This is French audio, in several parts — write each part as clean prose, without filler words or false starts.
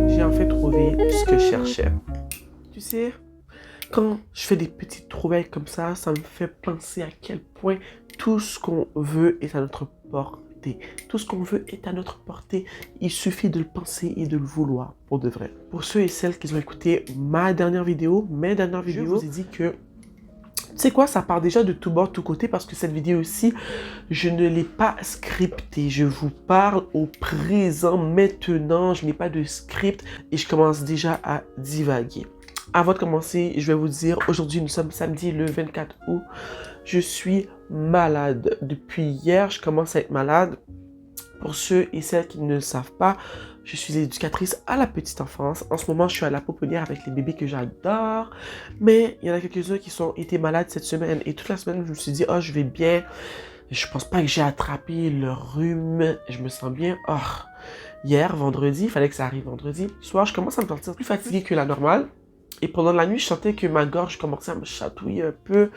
J'ai enfin trouvé ce que je cherchais. Tu sais, quand je fais des petites trouvailles comme ça me fait penser à quel point tout ce qu'on veut est à notre portée. Tout ce qu'on veut est à notre portée. Il suffit de le penser et de le vouloir pour de vrai. Pour ceux et celles qui ont écouté mes dernières vidéos, je vous ai dit que tu sais quoi, ça part déjà de tout bord, de tout côté, parce que cette vidéo aussi, je ne l'ai pas scriptée. Je vous parle au présent, maintenant, je n'ai pas de script et je commence déjà à divaguer. Avant de commencer, je vais vous dire, aujourd'hui nous sommes samedi le 24 août. Je suis malade. Depuis hier, je commence à être malade. Pour ceux et celles qui ne le savent pas, je suis éducatrice à la petite enfance. En ce moment, je suis à la pouponnière avec les bébés que j'adore. Mais il y en a quelques-uns qui ont été malades cette semaine. Et toute la semaine, je me suis dit, oh, je vais bien. Je pense pas que j'ai attrapé le rhume. Je me sens bien. Oh. Hier, vendredi, il fallait que ça arrive vendredi. Soir, je commence à me sentir plus fatiguée que la normale. Et pendant la nuit, je sentais que ma gorge commençait à me chatouiller un peu.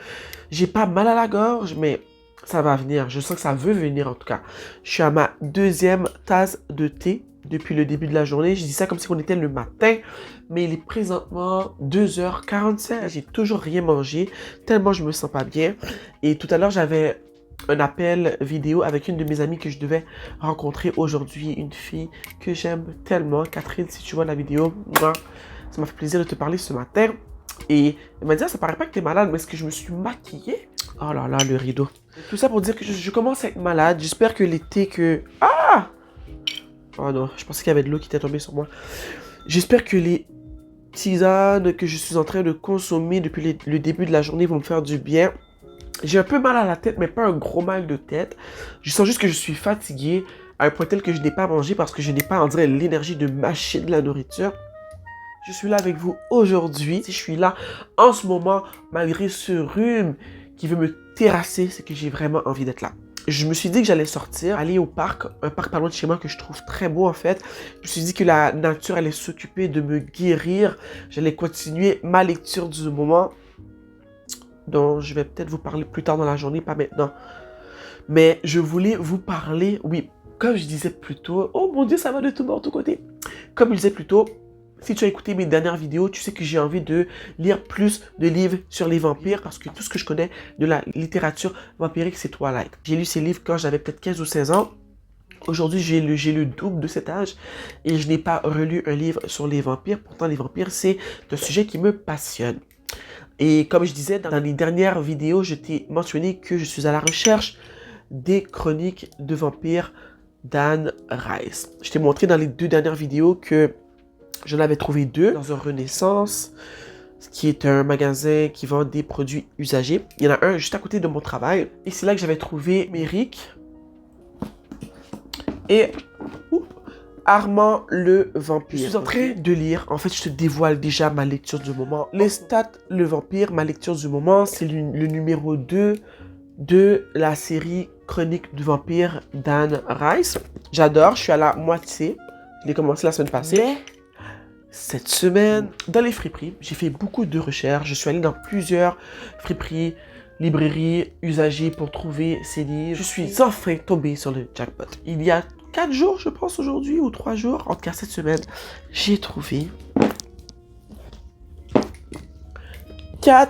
J'ai pas mal à la gorge, mais ça va venir. Je sens que ça veut venir en tout cas. Je suis à ma deuxième tasse de thé depuis le début de la journée. Je dis ça comme si on était le matin, mais il est présentement 2h45. J'ai toujours rien mangé, tellement je me sens pas bien. Et tout à l'heure, j'avais un appel vidéo avec une de mes amies que je devais rencontrer aujourd'hui. Une fille que j'aime tellement. Catherine, si tu vois la vidéo, moi, ça m'a fait plaisir de te parler ce matin. Et elle m'a dit, ah, ça paraît pas que tu es malade, mais est-ce que je me suis maquillée? Oh là là, le rideau. Tout ça pour dire que je commence à être malade. J'espère que l'été que... Ah! Oh non, je pensais qu'il y avait de l'eau qui était tombée sur moi. J'espère que les tisanes que je suis en train de consommer depuis le début de la journée vont me faire du bien. J'ai un peu mal à la tête, mais pas un gros mal de tête. Je sens juste que je suis fatigué à un point tel que je n'ai pas mangé parce que je n'ai pas, on dirait, l'énergie de mâcher de la nourriture. Je suis là avec vous aujourd'hui. Si je suis là en ce moment, malgré ce rhume qui veut me terrasser, c'est que j'ai vraiment envie d'être là. Je me suis dit que j'allais sortir, aller au parc, un parc pas loin de chez moi que je trouve très beau en fait. Je me suis dit que la nature allait s'occuper de me guérir. J'allais continuer ma lecture du moment, dont je vais peut-être vous parler plus tard dans la journée, pas maintenant. Mais je voulais vous parler, oui, comme je disais plus tôt, oh mon Dieu, ça va de tout bord, de tous côtés. Comme je disais plus tôt, si tu as écouté mes dernières vidéos, tu sais que j'ai envie de lire plus de livres sur les vampires parce que tout ce que je connais de la littérature vampirique, c'est Twilight. J'ai lu ces livres quand j'avais peut-être 15 ou 16 ans. Aujourd'hui, j'ai le double de cet âge et je n'ai pas relu un livre sur les vampires. Pourtant, les vampires, c'est un sujet qui me passionne. Et comme je disais, dans les dernières vidéos, je t'ai mentionné que je suis à la recherche des chroniques de vampires d'Anne Rice. Je t'ai montré dans les 2 dernières vidéos que j'en avais trouvé 2 dans un Renaissance, qui est un magasin qui vend des produits usagés. Il y en a un juste à côté de mon travail. Et c'est là que j'avais trouvé Méric et Armand le vampire. Je suis en train de lire. En fait, je te dévoile déjà ma lecture du moment. Lestat le vampire, ma lecture du moment, c'est le numéro 2 de la série Chronique du vampire d'Anne Rice. J'adore, je suis à la moitié. Je l'ai commencé la semaine passée. Mais cette semaine, dans les friperies, j'ai fait beaucoup de recherches. Je suis allé dans plusieurs friperies, librairies, usagées pour trouver ces livres. Je suis enfin tombé sur le jackpot. Il y a 4 jours, je pense, aujourd'hui, ou 3 jours, en tout cas cette semaine, j'ai trouvé 4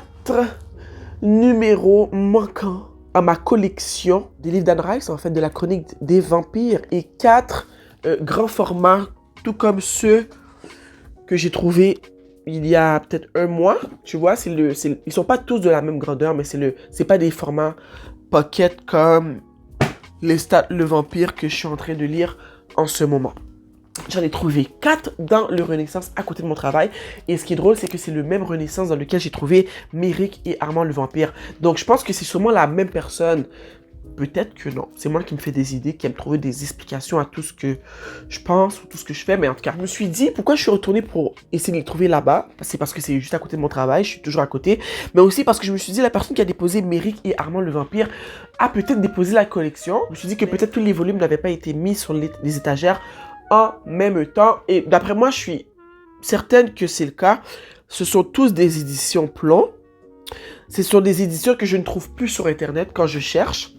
numéros manquants à ma collection des livres d'Anne Rice, en fait, de la chronique des vampires, et 4 grands formats, tout comme ceux que j'ai trouvés il y a peut-être un mois. Tu vois, ils sont pas tous de la même grandeur, mais c'est pas des formats pocket comme Lestat le vampire que je suis en train de lire en ce moment. J'en ai trouvé 4 dans le Renaissance à côté de mon travail. Et ce qui est drôle, c'est que c'est le même Renaissance dans lequel j'ai trouvé Méric et Armand le vampire. Donc je pense que c'est sûrement la même personne. Peut-être que non. C'est moi qui me fais des idées, qui aime trouver des explications à tout ce que je pense ou tout ce que je fais. Mais en tout cas, je me suis dit, pourquoi je suis retourné pour essayer de les trouver là-bas? C'est parce que c'est juste à côté de mon travail, je suis toujours à côté. Mais aussi parce que je me suis dit, la personne qui a déposé Méric et Armand le vampire a peut-être déposé la collection. Je me suis dit que peut-être tous les volumes n'avaient pas été mis sur les étagères en même temps. Et d'après moi, je suis certaine que c'est le cas. Ce sont tous des éditions Plomb. Ce sont des éditions que je ne trouve plus sur Internet quand je cherche.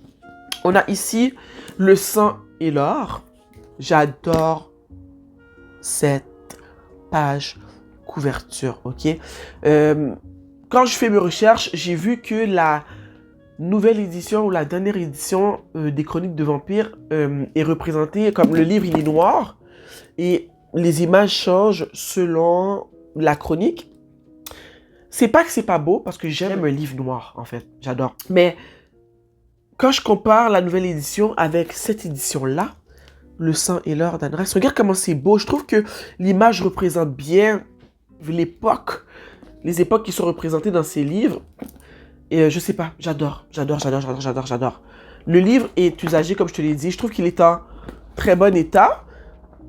On a ici Le sang et l'or. J'adore cette page couverture, ok? Quand je fais mes recherches, j'ai vu que la nouvelle édition ou la dernière édition des Chroniques de Vampires est représentée comme le livre il est noir et les images changent selon la chronique. C'est pas que c'est pas beau parce que j'aime un livre noir en fait, j'adore. Mais quand je compare la nouvelle édition avec cette édition-là, Le sang et l'or d'Anne Rice, regarde comment c'est beau. Je trouve que l'image représente bien l'époque, les époques qui sont représentées dans ces livres. Et je sais pas, j'adore. Le livre est usagé, comme je te l'ai dit. Je trouve qu'il est en très bon état.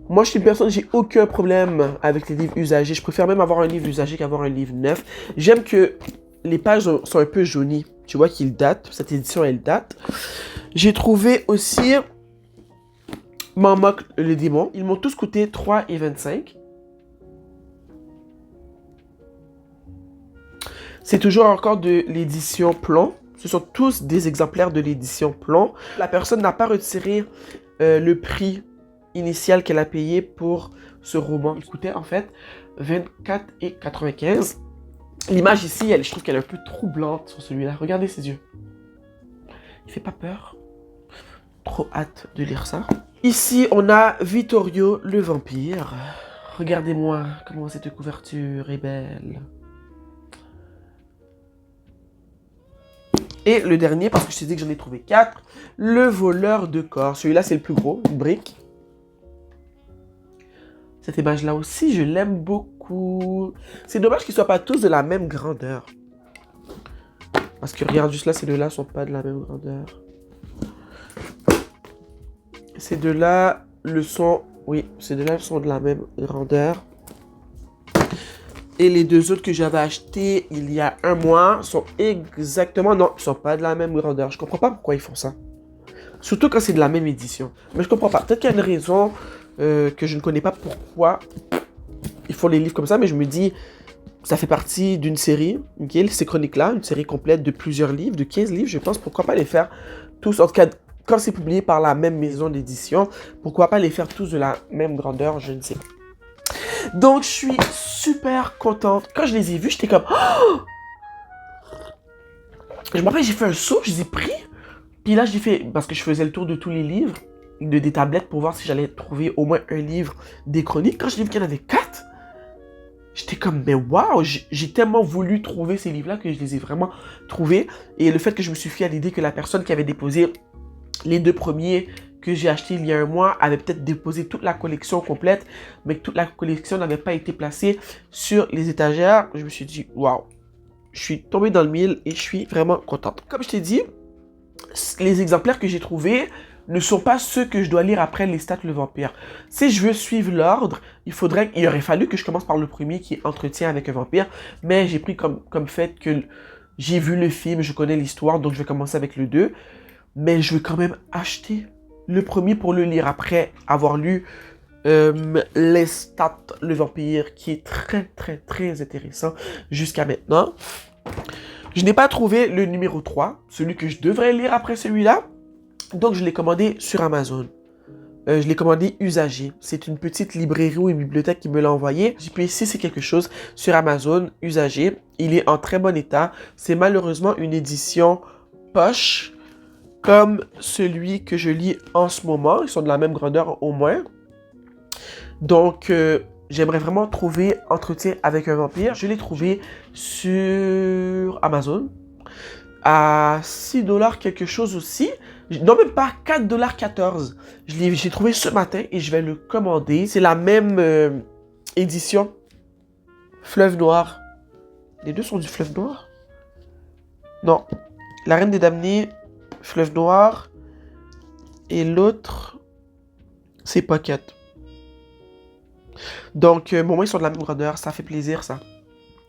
Moi, je suis une personne, j'ai aucun problème avec les livres usagés. Je préfère même avoir un livre usagé qu'avoir un livre neuf. J'aime que les pages sont un peu jaunies. Tu vois qu'il date. Cette édition, elle date. J'ai trouvé aussi M'en moque le démon. Ils m'ont tous coûté 3,25 $. C'est toujours encore de l'édition Plomb. Ce sont tous des exemplaires de l'édition Plomb. La personne n'a pas retiré le prix initial qu'elle a payé pour ce roman. Il coûtait en fait 24,95 $. L'image ici, je trouve qu'elle est un peu troublante sur celui-là. Regardez ses yeux. Il fait pas peur. Trop hâte de lire ça. Ici, on a Vittorio le vampire. Regardez-moi comment cette couverture est belle. Et le dernier, parce que je t'ai dit que j'en ai trouvé 4, Le voleur de corps. Celui-là, c'est le plus gros, une brique. Cette image-là aussi, je l'aime beaucoup. C'est dommage qu'ils ne soient pas tous de la même grandeur. Parce que regarde juste là, ces deux-là ne sont pas de la même grandeur. Ces deux-là le sont... Oui, ces deux-là sont de la même grandeur. Et les deux autres que j'avais achetés il y a un mois sont exactement... Non, ils ne sont pas de la même grandeur. Je comprends pas pourquoi ils font ça. Surtout quand c'est de la même édition. Mais je comprends pas. Peut-être qu'il y a une raison que je ne connais pas pourquoi ils font les livres comme ça. Mais je me dis, ça fait partie d'une série. Okay, ces chroniques-là, une série complète de plusieurs livres, de 15 livres, je pense. Pourquoi pas les faire tous, en tout cas... Quand c'est publié par la même maison d'édition, pourquoi pas les faire tous de la même grandeur, je ne sais pas. Donc, je suis super contente. Quand je les ai vus, j'étais comme... Oh! Je me rappelle, j'ai fait un saut, je les ai pris. Puis là, j'ai fait... Parce que je faisais le tour de tous les livres, des tablettes, pour voir si j'allais trouver au moins un livre des chroniques. Quand j'ai vu qu'il y en avait 4, j'étais comme, mais waouh, j'ai tellement voulu trouver ces livres-là que je les ai vraiment trouvés. Et le fait que je me suis fié à l'idée que la personne qui avait déposé les 2 premiers que j'ai achetés il y a un mois avaient peut-être déposé toute la collection complète, mais que toute la collection n'avait pas été placée sur les étagères. Je me suis dit, waouh, je suis tombée dans le mille et je suis vraiment contente. Comme je t'ai dit, les exemplaires que j'ai trouvés ne sont pas ceux que je dois lire après Les Stats le Vampire. Si je veux suivre l'ordre, il aurait fallu que je commence par le premier qui est Entretien avec un vampire, mais j'ai pris comme fait que j'ai vu le film, je connais l'histoire, donc je vais commencer avec le 2. Mais je vais quand même acheter le premier pour le lire après avoir lu Les Stats, le vampire, qui est très intéressant jusqu'à maintenant. Je n'ai pas trouvé le numéro 3, celui que je devrais lire après celui-là. Donc je l'ai commandé sur Amazon. Je l'ai commandé usagé. C'est une petite librairie ou une bibliothèque qui me l'a envoyé. J'ai payé 6 et quelque chose sur Amazon, usagé. Il est en très bon état. C'est malheureusement une édition poche, comme celui que je lis en ce moment. Ils sont de la même grandeur au moins. Donc, j'aimerais vraiment trouver Entretien avec un vampire. Je l'ai trouvé sur Amazon à 6 $ quelque chose aussi. Non, même pas, 4,14 $. J'ai trouvé ce matin et je vais le commander. C'est la même édition. Fleuve Noir. Les deux sont du Fleuve Noir? Non. La Reine des Damnés, Fleuve Noir. Et l'autre, c'est Pocket. Donc, au moins, ils sont de la même grandeur. Ça fait plaisir, ça.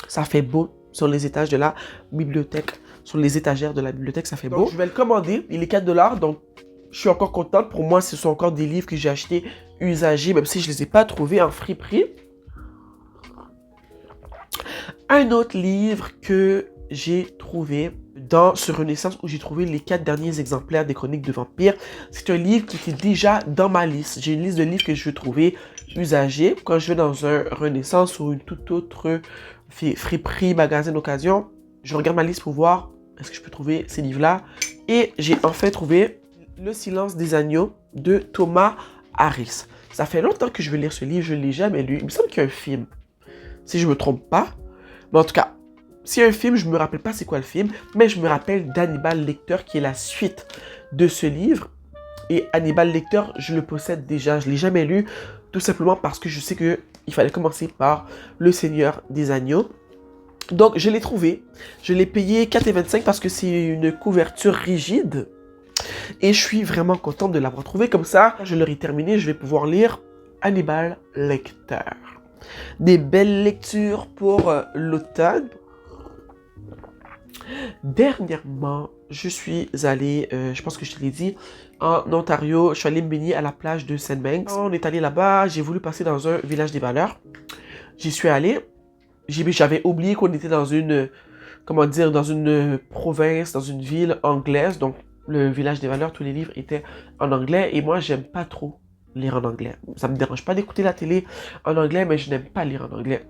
Ça fait beau sur les étages de la bibliothèque. Sur les étagères de la bibliothèque, ça fait beau. Donc, je vais le commander. Il est 4 $. Donc, je suis encore contente. Pour moi, ce sont encore des livres que j'ai achetés usagés, même si je ne les ai pas trouvés en friperie. Un autre livre que j'ai trouvé dans ce Renaissance où j'ai trouvé les 4 derniers exemplaires des Chroniques de Vampires. C'est un livre qui était déjà dans ma liste. J'ai une liste de livres que je veux trouver usagés. Quand je vais dans un Renaissance ou une toute autre friperie, magasin d'occasion, je regarde ma liste pour voir est-ce que je peux trouver ces livres-là. Et j'ai enfin trouvé Le Silence des Agneaux de Thomas Harris. Ça fait longtemps que je veux lire ce livre, je ne l'ai jamais lu. Il me semble qu'il y a un film, si je ne me trompe pas. Mais en tout cas, s'il y a un film, je ne me rappelle pas c'est quoi le film, mais je me rappelle d'Hannibal Lecter qui est la suite de ce livre. Et Hannibal Lecter, je le possède déjà, je ne l'ai jamais lu, tout simplement parce que je sais qu'il fallait commencer par Le Seigneur des Agneaux. Donc, je l'ai trouvé. Je l'ai payé 4,25 parce que c'est une couverture rigide. Et je suis vraiment contente de l'avoir trouvé. Comme ça, je l'aurai terminé, je vais pouvoir lire Hannibal Lecter. Des belles lectures pour l'automne. Dernièrement, je suis allée, je pense que je te l'ai dit, en Ontario. Je suis allée me baigner à la plage de Sandbanks. On est allé là-bas, j'ai voulu passer dans un village des valeurs. J'y suis allée. J'avais oublié qu'on était dans une, comment dire, dans une province, dans une ville anglaise. Donc, le village des valeurs, tous les livres étaient en anglais. Et moi, j'aime pas trop lire en anglais. Ça me dérange pas d'écouter la télé en anglais, mais je n'aime pas lire en anglais.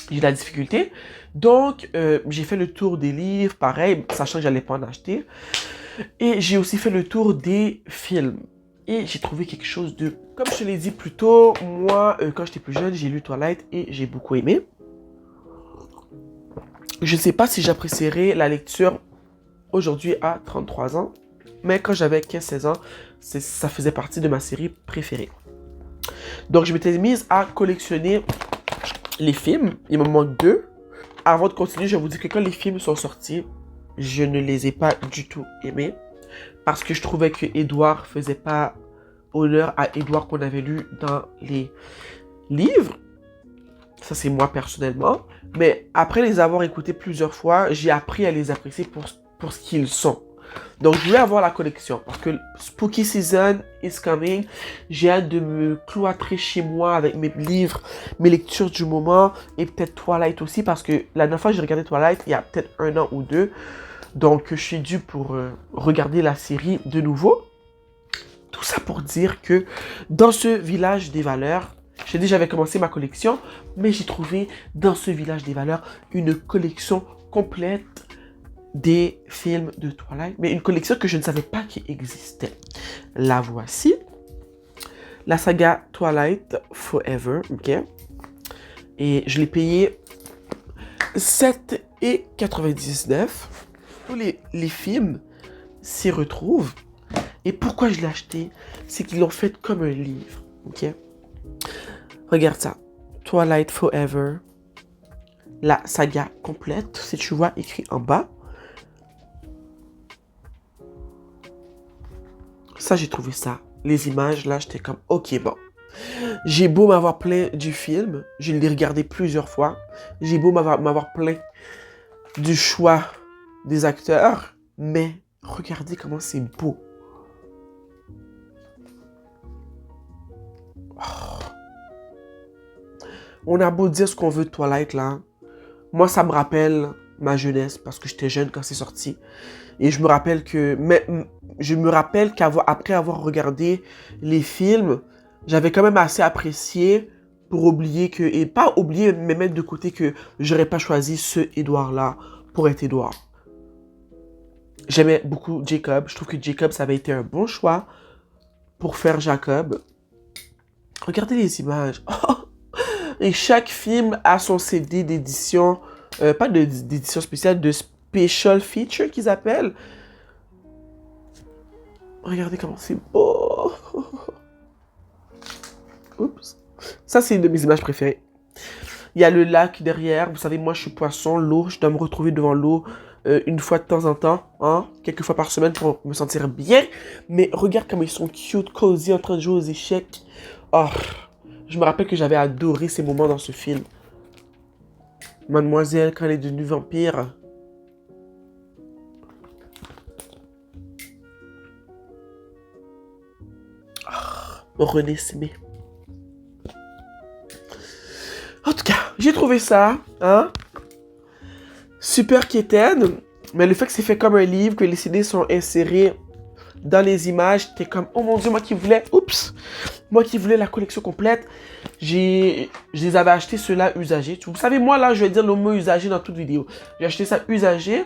J'ai de la difficulté. Donc, j'ai fait le tour des livres, pareil, sachant que j'allais pas en acheter. Et j'ai aussi fait le tour des films. Et j'ai trouvé quelque chose de... Comme je te l'ai dit plus tôt, moi, quand j'étais plus jeune, j'ai lu Twilight et j'ai beaucoup aimé. Je ne sais pas si j'apprécierais la lecture aujourd'hui à 33 ans. Mais quand j'avais 15-16 ans, ça faisait partie de ma série préférée. Donc, je m'étais mise à collectionner les films. Il me manque 2. Avant de continuer, je vais vous dire que quand les films sont sortis, je ne les ai pas du tout aimés. Parce que je trouvais que Edward faisait pas honneur à Edward qu'on avait lu dans les livres. Ça, c'est moi personnellement. Mais après les avoir écoutés plusieurs fois, j'ai appris à les apprécier pour ce qu'ils sont. Donc, je voulais avoir la collection parce que Spooky Season is coming. J'ai hâte de me cloîtrer chez moi avec mes livres, mes lectures du moment et peut-être Twilight aussi parce que la dernière fois que j'ai regardé Twilight, il y a peut-être 1 an ou 2. Donc, je suis dû pour regarder la série de nouveau. Tout ça pour dire que dans ce village des valeurs, j'ai dit j'avais commencé ma collection, mais j'ai trouvé dans ce village des valeurs une collection complète des films de Twilight, mais une collection que je ne savais pas qu'il existait. La voici. La saga Twilight Forever, ok? Et je l'ai payé 7,99 $. Tous les films s'y retrouvent. Et pourquoi je l'ai acheté? C'est qu'ils l'ont fait comme un livre, ok? Regarde ça. Twilight Forever. La saga complète, si tu vois écrit en bas. Ça, j'ai trouvé ça. Les images, là, j'étais comme, ok, bon. J'ai beau m'avoir plaint du film. Je l'ai regardé plusieurs fois. J'ai beau m'avoir plaint du choix des acteurs. Mais regardez comment c'est beau. Oh. On a beau dire ce qu'on veut de Twilight, là. Moi, ça me rappelle ma jeunesse parce que j'étais jeune quand c'est sorti. Et je me rappelle qu'après avoir regardé les films, j'avais quand même assez apprécié pour oublier que, et pas oublier, mais mettre de côté que j'aurais pas choisi ce Edward-là pour être Edward. J'aimais beaucoup Jacob. Je trouve que Jacob, ça avait été un bon choix pour faire Jacob. Regardez les images. Et chaque film a son CD d'édition, pas d'édition spéciale, de special feature qu'ils appellent. Regardez comment c'est beau. Oups. Ça, c'est une de mes images préférées. Il y a le lac derrière. Vous savez, moi, je suis poisson, l'eau. Je dois me retrouver devant l'eau une fois de temps en temps, hein, quelques fois par semaine pour me sentir bien. Mais regarde comme ils sont cute, cozy, en train de jouer aux échecs. Oh, je me rappelle que j'avais adoré ces moments dans ce film. Mademoiselle, quand elle est devenue vampire. René Simé. En tout cas, j'ai trouvé ça, hein, super quétaine. Mais le fait que c'est fait comme un livre, que les CD sont insérés dans les images, t'es comme, oh mon Dieu, moi qui voulais la collection complète, je les avais achetés ceux-là usagés. Vous savez, moi là, je vais dire le mot usagé dans toute vidéo. J'ai acheté ça usagé,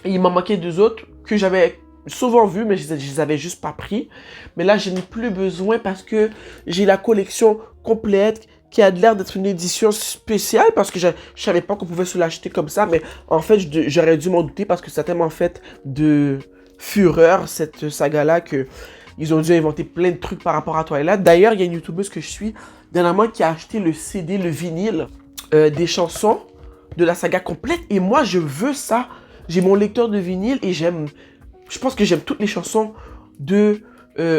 et il m'en manquait 2 autres que j'avais souvent vu, mais je les avais juste pas pris. Mais là, je n'ai plus besoin parce que j'ai la collection complète qui a l'air d'être une édition spéciale parce que je savais pas qu'on pouvait se l'acheter comme ça. Mais en fait, j'aurais dû m'en douter parce que ça a tellement fait de fureur, cette saga-là, que ils ont dû inventer plein de trucs par rapport à Twilight. D'ailleurs, il y a une youtubeuse que je suis dernièrement qui a acheté le CD, le vinyle des chansons de la saga complète. Et moi, je veux ça. J'ai mon lecteur de vinyle et je pense que j'aime toutes les chansons de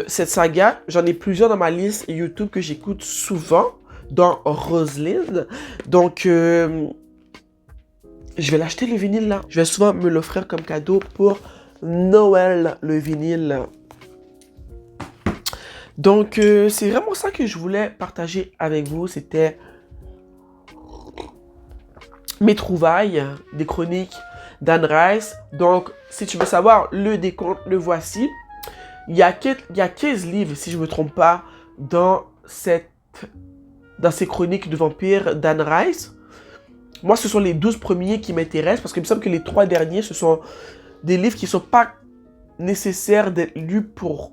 cette saga. J'en ai plusieurs dans ma liste YouTube que j'écoute souvent, dans Rosalind. Donc, je vais l'acheter le vinyle là. Je vais souvent me l'offrir comme cadeau pour Noël, le vinyle. Donc, c'est vraiment ça que je voulais partager avec vous. C'était mes trouvailles des chroniques d'Anne Rice. Donc, si tu veux savoir le décompte, le voici. Il y a 15 livres, si je ne me trompe pas, dans ces chroniques de vampires d'Anne Rice. Moi, ce sont les 12 premiers qui m'intéressent parce qu'il me semble que les 3 derniers, ce sont des livres qui ne sont pas nécessaires d'être lus pour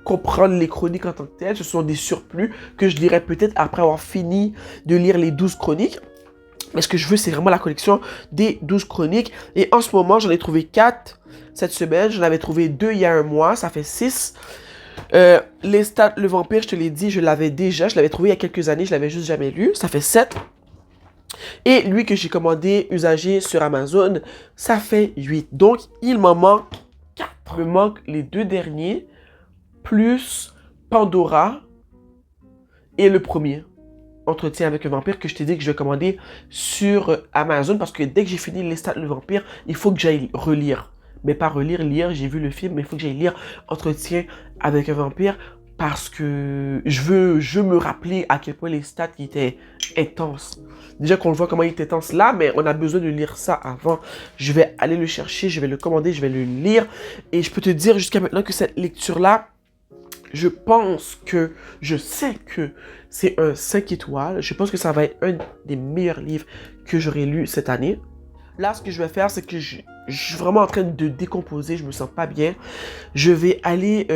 comprendre les chroniques en tant que telles. Ce sont des surplus que je lirai peut-être après avoir fini de lire les 12 chroniques. Mais ce que je veux, c'est vraiment la collection des 12 chroniques. Et en ce moment, j'en ai trouvé 4 cette semaine. J'en avais trouvé 2 il y a un mois. Ça fait 6. Lestat, le vampire, je te l'ai dit, je l'avais déjà. Je l'avais trouvé il y a quelques années. Je l'avais juste jamais lu. Ça fait 7. Et lui que j'ai commandé usagé sur Amazon, ça fait 8. Donc, il m'en manque 4. Il me manque les 2 derniers, plus Pandora et le premier. Entretien avec un vampire que je t'ai dit que je vais commander sur Amazon parce que dès que j'ai fini Lestat le vampire, il faut que j'aille relire. Mais pas relire, lire, j'ai vu le film, mais il faut que j'aille lire Entretien avec un vampire parce que je veux me rappeler à quel point Lestat était intense. Déjà qu'on le voit comment il est intense là, mais on a besoin de lire ça avant. Je vais aller le chercher, je vais le commander, je vais le lire. Et je peux te dire jusqu'à maintenant que cette lecture-là, je sais que c'est un 5 étoiles. Je pense que ça va être un des meilleurs livres que j'aurai lu cette année. Là, ce que je vais faire, c'est que je suis vraiment en train de décomposer. Je me sens pas bien. Je vais aller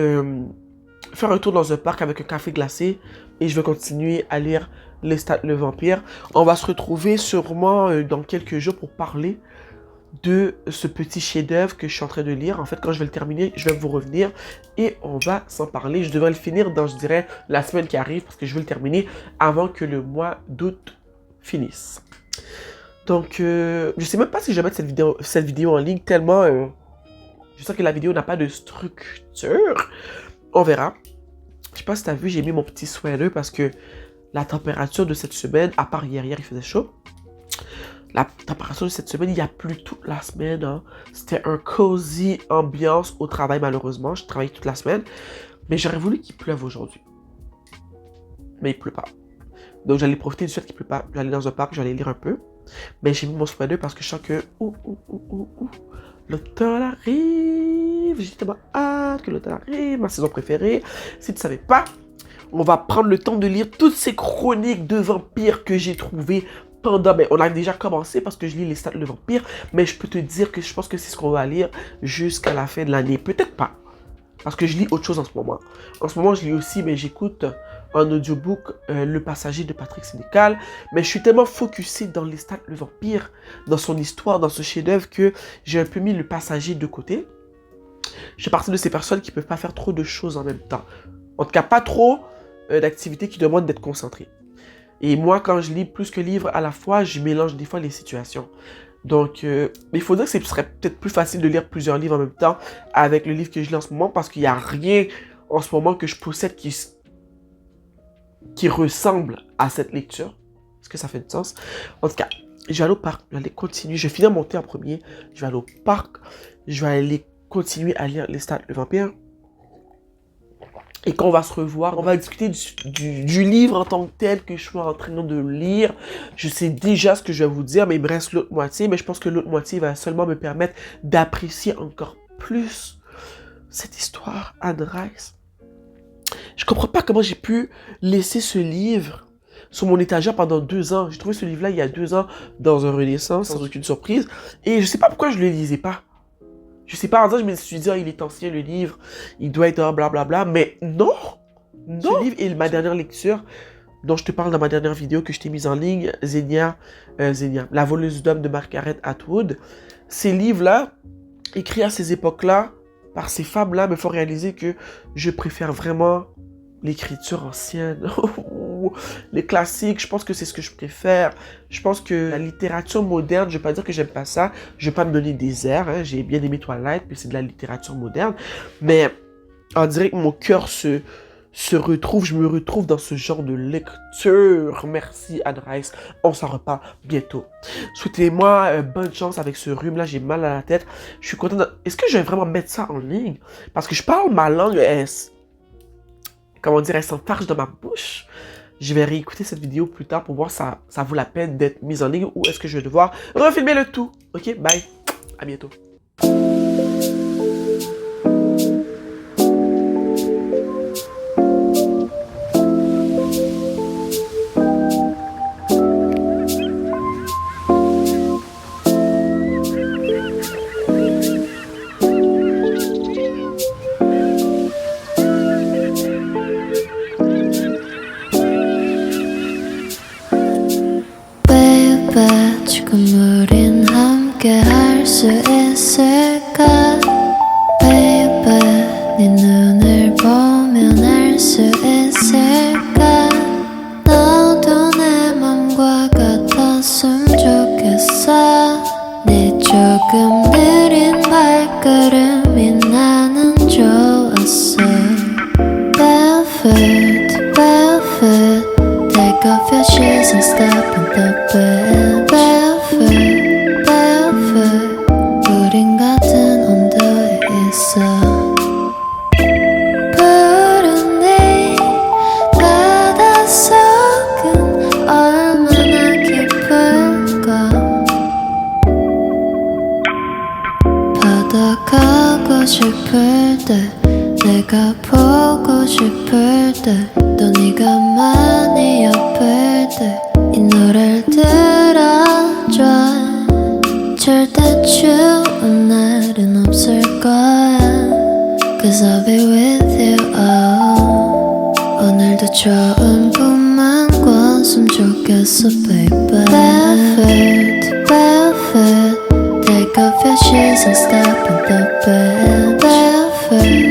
faire un tour dans un parc avec un café glacé. Et je vais continuer à lire Lestat le vampire. On va se retrouver sûrement dans quelques jours pour parler de ce petit chef-d'œuvre que je suis en train de lire. En fait, quand je vais le terminer, je vais vous revenir et on va s'en parler. Je devrais le finir dans, je dirais, la semaine qui arrive parce que je veux le terminer avant que le mois d'août finisse. Donc, je sais même pas si je vais mettre cette vidéo en ligne tellement je sens que la vidéo n'a pas de structure. On verra. Je sais pas si tu as vu, j'ai mis mon petit sweater parce que la température de cette semaine, à part hier il faisait chaud. La température de cette semaine, il y a plu toute la semaine. Hein. C'était un cozy ambiance au travail, malheureusement. Je travaille toute la semaine. Mais j'aurais voulu qu'il pleuve aujourd'hui. Mais il pleut pas. Donc j'allais profiter du fait qu'il pleut pas. J'allais dans un parc, j'allais lire un peu. Mais j'ai mis mon sweater parce que je sens que... l'automne arrive. J'ai tellement hâte que l'automne arrive. Ma saison préférée. Si tu ne savais pas, on va prendre le temps de lire toutes ces chroniques de vampires que j'ai trouvées pendant... Ben, on a déjà commencé parce que je lis Lestat le vampire. Mais je peux te dire que je pense que c'est ce qu'on va lire jusqu'à la fin de l'année. Peut-être pas. Parce que je lis autre chose en ce moment. En ce moment, je lis aussi, mais j'écoute en audiobook Le Passager de Patrick Sénécal. Mais je suis tellement focusé dans Lestat le vampire, dans son histoire, dans ce chef-d'œuvre, que j'ai un peu mis Le Passager de côté. Je fais partie de ces personnes qui ne peuvent pas faire trop de choses en même temps. En tout cas, pas trop d'activités qui demandent d'être concentrées. Et moi, quand je lis plus que livres à la fois, je mélange des fois les situations. Donc, il faudrait que ce serait peut-être plus facile de lire plusieurs livres en même temps avec le livre que je lis en ce moment parce qu'il n'y a rien en ce moment que je possède qui ressemble à cette lecture. Est-ce que ça fait du sens? En tout cas, je vais aller au parc, je vais aller continuer. Je vais finir mon thé en premier. Je vais aller au parc. Je vais aller continuer à lire Lestat le vampire. Et quand on va se revoir, on va discuter du livre en tant que tel que je suis en train de lire. Je sais déjà ce que je vais vous dire, mais il me reste l'autre moitié. Mais je pense que l'autre moitié va seulement me permettre d'apprécier encore plus cette histoire, Anne Rice. Je comprends pas comment j'ai pu laisser ce livre sur mon étagère pendant 2 ans. J'ai trouvé ce livre-là il y a 2 ans dans un Renaissance, sans aucune surprise. Et je sais pas pourquoi je le lisais pas. Je sais pas, en disant, je me suis dit, il est ancien le livre, il doit être blablabla, mais non! Ce livre est ma dernière lecture, dont je te parle dans ma dernière vidéo que je t'ai mise en ligne, Xenia, La voleuse d'hommes de Margaret Atwood. Ces livres-là, écrits à ces époques-là, par ces femmes-là, me font réaliser que je préfère vraiment l'écriture ancienne. Les classiques, je pense que c'est ce que je préfère. Je pense que la littérature moderne, je vais pas dire que j'aime pas ça. Je vais pas me donner des airs. Hein. J'ai bien aimé Twilight, puis c'est de la littérature moderne. Mais on dirait que mon cœur se retrouve, je me retrouve dans ce genre de lecture. Merci Anne Rice, on s'en reparle bientôt. Souhaitez-moi bonne chance avec ce rhume là, j'ai mal à la tête. Je suis content. Est-ce que je vais vraiment mettre ça en ligne? Parce que je parle ma langue, comment dire, elle s'enfarge dans ma bouche. Je vais réécouter cette vidéo plus tard pour voir si ça vaut la peine d'être mise en ligne ou est-ce que je vais devoir refilmer le tout. Ok, bye, à bientôt. 지금 우린 함께 할 수 있을까 Baby 네 눈을 보면 알 수 있을까 너도 내 맘과 같았으면 좋겠어 네 조금 느린 발걸음이 나는 좋았어 Barefoot, barefoot Take off your shoes and step in the bed Barefoot, barefoot 우린 같은 온도에 있어 푸른 네 바닷속은 얼마나 깊을까 바다 가고 싶을 때 내가 보고 싶을 때 또 네가 많이 아플 때 이 노래를 들어줘 절대 추운 날은 없을 거야 Cause I'll be with you oh. 오늘도 좋은 꿈만 꿨으면 좋겠어 baby Barefoot, barefoot Take off your shoes and step in the bed Barefoot